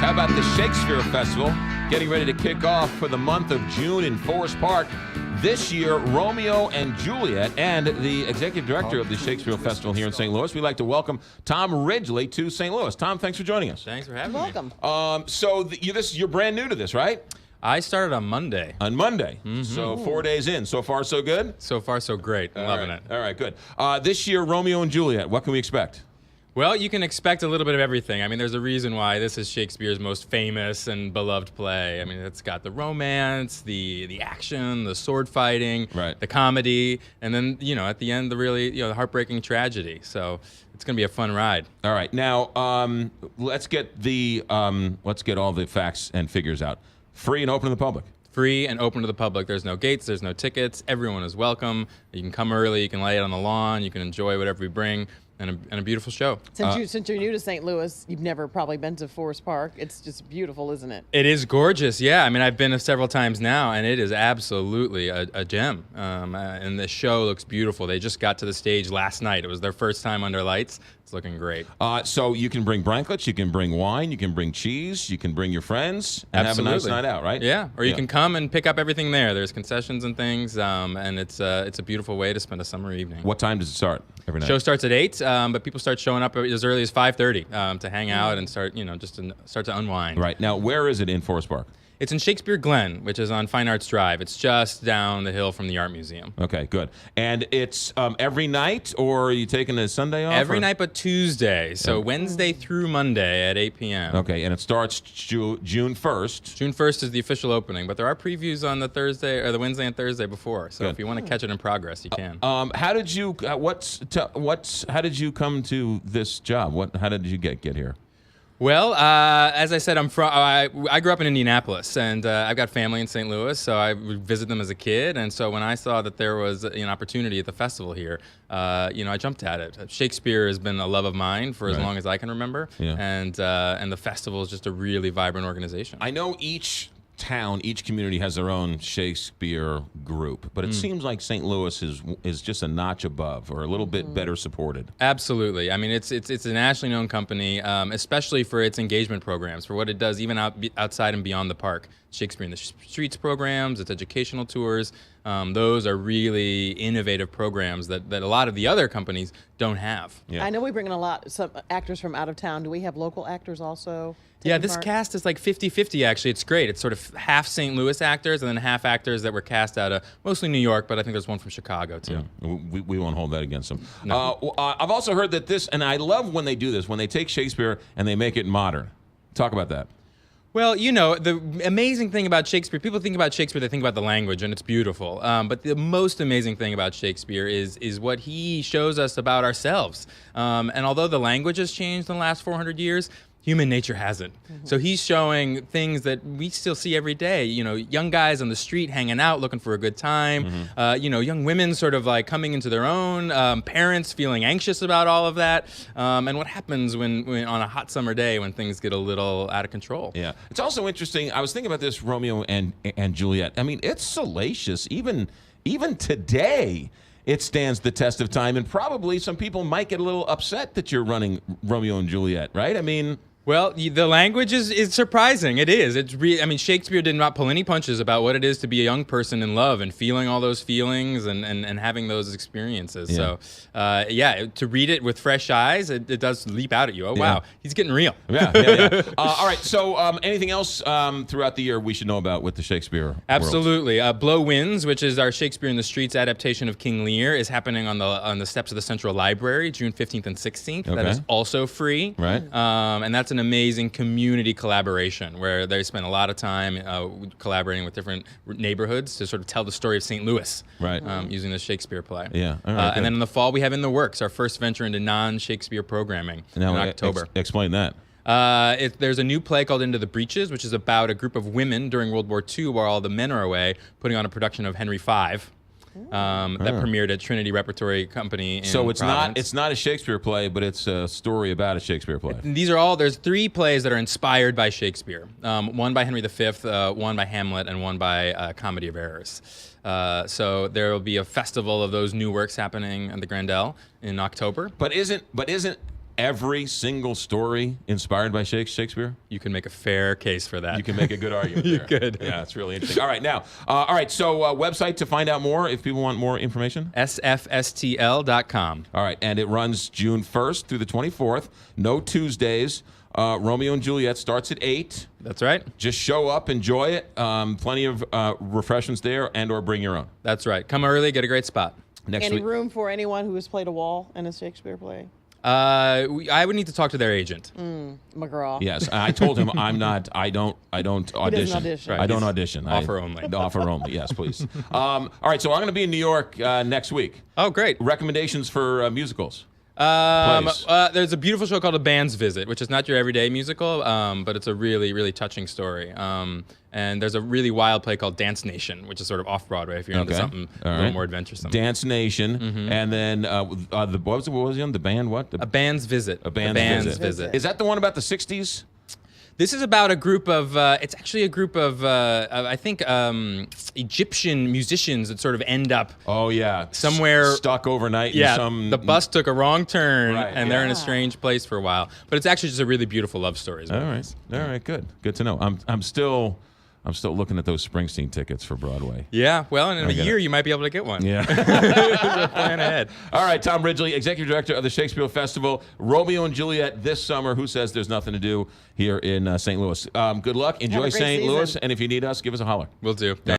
How about the Shakespeare Festival getting ready to kick off for the month of June in Forest Park? This year, Romeo and Juliet, and the executive director of the Shakespeare Festival here in St. Louis, we'd like to welcome Tom Ridgely to St. Louis. Tom, thanks for joining us. Thanks for having me. Welcome. So you're brand new to this, right? I started on Monday. On Monday. So 4 days in. So far, so good? So far, so great. I'm loving it. All right, good. This year, Romeo and Juliet, what can we expect? Well, you can expect a little bit of everything. I mean, there's a reason why this is Shakespeare's most famous and beloved play. I mean, it's got the romance, the action, the sword fighting, Right. the comedy, and then, at the end, the really, the heartbreaking tragedy. So it's going to be a fun ride. All right. Now, let's get all the facts and figures out. Free and open to the public. Free and open to the public. There's no gates, there's no tickets. Everyone is welcome. You can come early, you can lay it on the lawn, you can enjoy whatever we bring, and a beautiful show. Since you're new to St. Louis, you've never probably been to Forest Park. It's just beautiful, isn't it? It is gorgeous, yeah. I mean, I've been several times now, and it is absolutely a gem. And the show looks beautiful. They just got to the stage last night. It was their first time under lights. It's looking great. So you can bring branklets, you can bring wine, you can bring cheese, you can bring your friends, and Absolutely. have a nice night out, right? Yeah, or you can come and pick up everything there. There's concessions and things, and it's a beautiful way to spend a summer evening. What time does it start every night? Show starts at 8, but people start showing up as early as 5:30 to hang out and start to unwind. Right. Now, where is it in Forest Park? It's in Shakespeare Glen, which is on Fine Arts Drive. It's just down the hill from the Art Museum. Okay, good. And it's every night, or are you taking a Sunday off? Every night but Tuesday, so Wednesday through Monday at 8 p.m. Okay, and it starts June 1st. June 1st is the official opening, but there are previews on the Thursday or the Wednesday and Thursday before. So if you want to catch it in progress, you can. How did you how did you come to this job? How did you get here? Well, as I said, I grew up in Indianapolis, and I've got family in St. Louis, so I would visit them as a kid. And so when I saw that there was an opportunity at the festival here, I jumped at it. Shakespeare has been a love of mine for as long as I can remember, and the festival is just a really vibrant organization. I know each community has their own Shakespeare group, but it seems like St. Louis is just a notch above, or a little bit better supported. Absolutely. I mean, it's a nationally known company, especially for its engagement programs, for what it does even outside and beyond the park. Shakespeare in the Streets programs, its educational tours. Those are really innovative programs that a lot of the other companies don't have. Yeah. I know we bring in some actors from out of town. Do we have local actors also? Yeah, this cast is like 50-50, actually. It's great. It's sort of half St. Louis actors and then half actors that were cast out of mostly New York, but I think there's one from Chicago, too. Yeah. We won't hold that against them. No. I've also heard that and I love when they do this, when they take Shakespeare and they make it modern. Talk about that. Well, the amazing thing about Shakespeare, people think about Shakespeare, they think about the language, and it's beautiful. But the most amazing thing about Shakespeare is what he shows us about ourselves. And although the language has changed in the last 400 years, human nature hasn't. So he's showing things that we still see every day. Young guys on the street hanging out, looking for a good time. Young women sort of like coming into their own. Parents feeling anxious about all of that. And what happens when on a hot summer day when things get a little out of control. Yeah. It's also interesting. I was thinking about this Romeo and Juliet. I mean, it's salacious. Even today, it stands the test of time. And probably some people might get a little upset that you're running Romeo and Juliet, right? I mean... Well, the language is surprising. It is. Shakespeare did not pull any punches about what it is to be a young person in love and feeling all those feelings and having those experiences. Yeah. So, to read it with fresh eyes, it does leap out at you. Oh, wow, he's getting real. Yeah. All right, so anything else throughout the year we should know about with the Shakespeare Absolutely. Blow Winds, which is our Shakespeare in the Streets adaptation of King Lear, is happening on the steps of the Central Library, June 15th and 16th. Okay. That is also free. Right. And that's an amazing community collaboration where they spend a lot of time collaborating with different neighborhoods to sort of tell the story of St. Louis, right? Using the Shakespeare play. Yeah, all right, and then in the fall we have In the Works, our first venture into non-Shakespeare programming in October. Explain that. There's a new play called Into the Breaches, which is about a group of women during World War II while all the men are away, putting on a production of Henry V. That premiered at Trinity Repertory Company in Providence. It's not a Shakespeare play, but it's a story about a Shakespeare play. There's 3 plays that are inspired by Shakespeare. One by Henry V, one by Hamlet, and one by Comedy of Errors. So there will be a festival of those new works happening at the Grandel in October. But isn't every single story inspired by Shakespeare? You can make a fair case for that. You can make a good argument You there. could. Yeah, it's really interesting. All right, now, so website to find out more if people want more information? sfstl.com. All right, and it runs June 1st through the 24th. No Tuesdays. Romeo and Juliet starts at 8. That's right. Just show up, enjoy it. Plenty of refreshments there, and or bring your own. That's right. Come early, get a great spot. Next Any week. room for anyone who has played a wall in a Shakespeare play? I would need to talk to their agent. McGraw. Yes, I told him I don't audition. audition. Right. I don't He's audition. offer only. Offer only. Yes, please. All right, so I'm going to be in New York next week. Oh, great. Recommendations for musicals. There's a beautiful show called A Band's Visit, which is not your everyday musical, but it's a really, really touching story. And there's a really wild play called Dance Nation, which is sort of off Broadway if you're into something a little more adventuresome. Dance Nation, and then what was it on? The band what? A Band's Visit. A Band's Visit. Is that the one about the 60s? This is about a group of, it's actually a group of I think, Egyptian musicians that sort of end up Oh, yeah. somewhere. Stuck overnight in Yeah, some... the bus took a wrong turn, Right, and they're in a strange place for a while. But it's actually just a really beautiful love story. All right, good to know. I'm still looking at those Springsteen tickets for Broadway. Yeah, well, and in a get year it. you might be able to get one. Yeah. Plan ahead. All right, Tom Ridgely, Executive Director of the Shakespeare Festival. Romeo and Juliet this summer. Who says there's nothing to do here in St. Louis? Good luck. Enjoy great St. season. Louis. And if you need us, give us a holler. Will do.